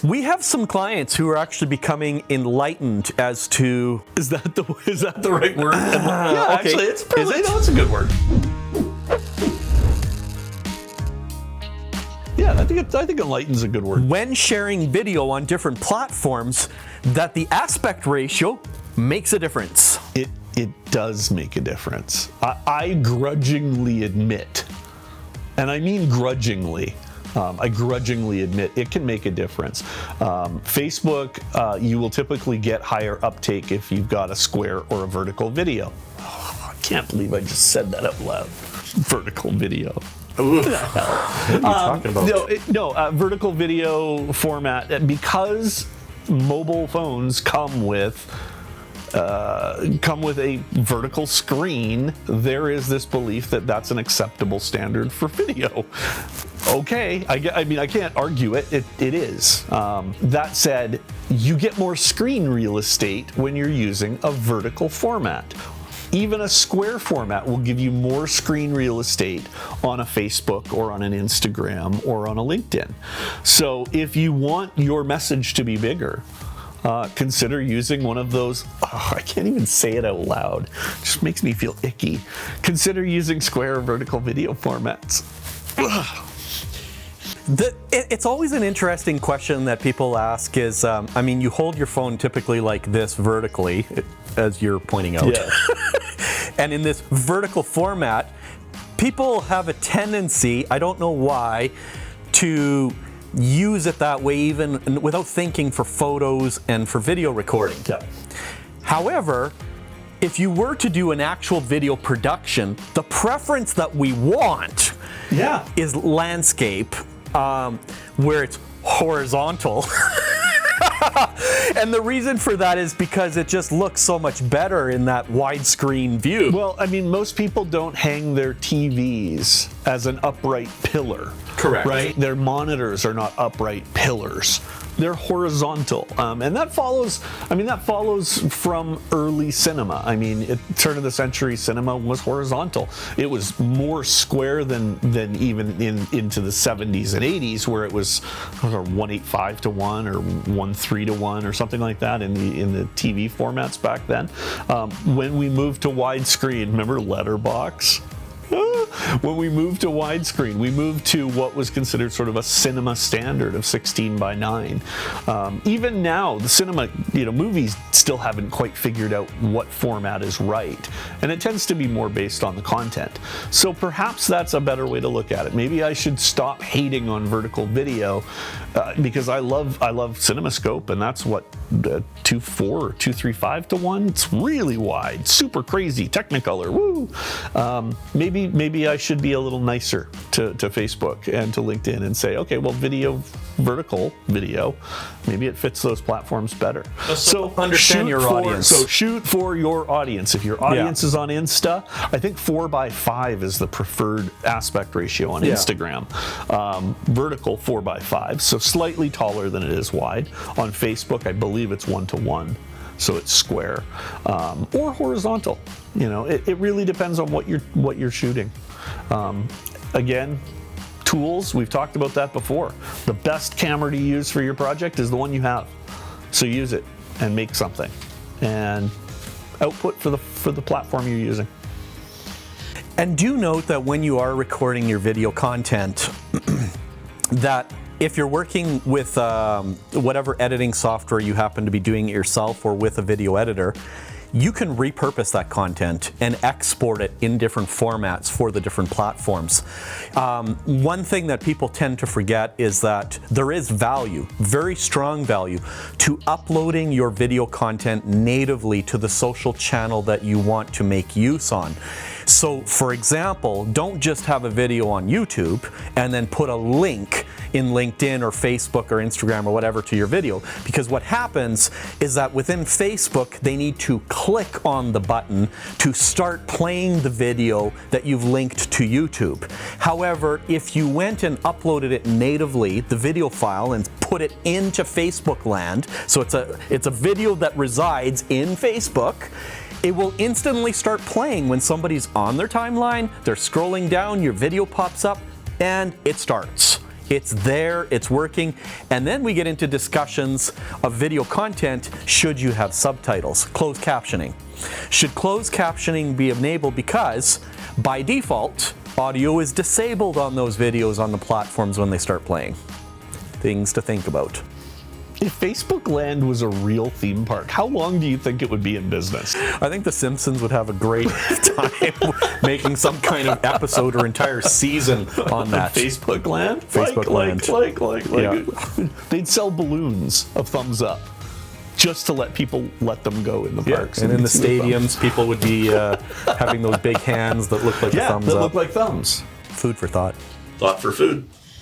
We have some clients who are actually becoming enlightened as to is that the right word? Yeah, okay. Actually, it's a good word. Yeah, I think enlightened's a good word. When sharing video on different platforms, that the aspect ratio makes a difference. It does make a difference. I grudgingly admit, and I mean grudgingly, I grudgingly admit it can make a difference. Facebook, you will typically get higher uptake if you've got a square or a vertical video. Oh, I can't believe I just said that out loud. Vertical video. What are you talking about? Vertical video format, because mobile phones come with a vertical screen. There is this belief that that's an acceptable standard for video. Okay, I mean, I can't argue it. It is. That said, you get more screen real estate when you're using a vertical format. Even a square format will give you more screen real estate on a Facebook or on an Instagram or on a LinkedIn. So if you want your message to be bigger, consider using one of those. I can't even say it out loud. It just makes me feel icky. Consider using square or vertical video formats. It's always an interesting question that people ask is, you hold your phone typically like this vertically, as you're pointing out. Yeah. And in this vertical format, people have a tendency, I don't know why, to use it that way even without thinking for photos and for video recording. Yeah. However, if you were to do an actual video production, the preference that we want is landscape, where it's horizontal. And the reason for that is because it just looks so much better in that widescreen view. Well, I mean, most people don't hang their TVs as an upright pillar. Correct. Right? Their monitors are not upright pillars. They're horizontal. And that follows from early cinema. I mean, turn of the century cinema was horizontal. It was more square than even into the 70s and 80s, where it was 185 to 1 or 13 to 1 or something like that in the TV formats back then. When we moved to widescreen, remember letterbox? When we moved to widescreen, we moved to what was considered sort of a cinema standard of 16 by 9. Even now, the cinema, movies still haven't quite figured out what format is right, and it tends to be more based on the content. So perhaps that's a better way to look at it. Maybe I should stop hating on vertical video, because I love CinemaScope, and that's what 2.4 or 2.35 to 1. It's really wide, super crazy, Technicolor. Woo! Maybe I should be a little nicer to Facebook and to LinkedIn and say, okay, well, vertical video, maybe it fits those platforms better. So understand your audience. So shoot for your audience. If your audience is on Insta, I think 4:5 is the preferred aspect ratio on Instagram. Vertical 4:5, so slightly taller than it is wide. On Facebook, I believe it's 1:1. So it's square, or horizontal. It really depends on what you're shooting. Again, tools, we've talked about that before. The best camera to use for your project is the one you have. So use it and make something, and output for the platform you're using. And do note that when you are recording your video content, that if you're working with whatever editing software you happen to be doing it yourself or with a video editor, you can repurpose that content and export it in different formats for the different platforms. One thing that people tend to forget is that there is value, very strong value, to uploading your video content natively to the social channel that you want to make use on. So, for example, don't just have a video on YouTube and then put a link in LinkedIn or Facebook or Instagram or whatever to your video, because what happens is that within Facebook they need to click on the button to start playing the video that you've linked to YouTube. However, if you went and uploaded it natively, the video file, and put it into Facebook land, so it's a video that resides in Facebook, it will instantly start playing when somebody's on their timeline, they're scrolling down, your video pops up, and it starts. It's there, it's working, and then we get into discussions of video content. Should you have subtitles? Closed captioning. Should closed captioning be enabled? Because by default, audio is disabled on those videos on the platforms when they start playing. Things to think about. If Facebook Land was a real theme park, how long do you think it would be in business? I think The Simpsons would have a great time making some kind of episode or entire season on that. Facebook Land? Facebook Land. Yeah. They'd sell balloons of thumbs up just to let people let them go in the parks. And in the stadiums, people would be having those big hands that look like thumbs up. that look like thumbs. Food for thought. Thought for food.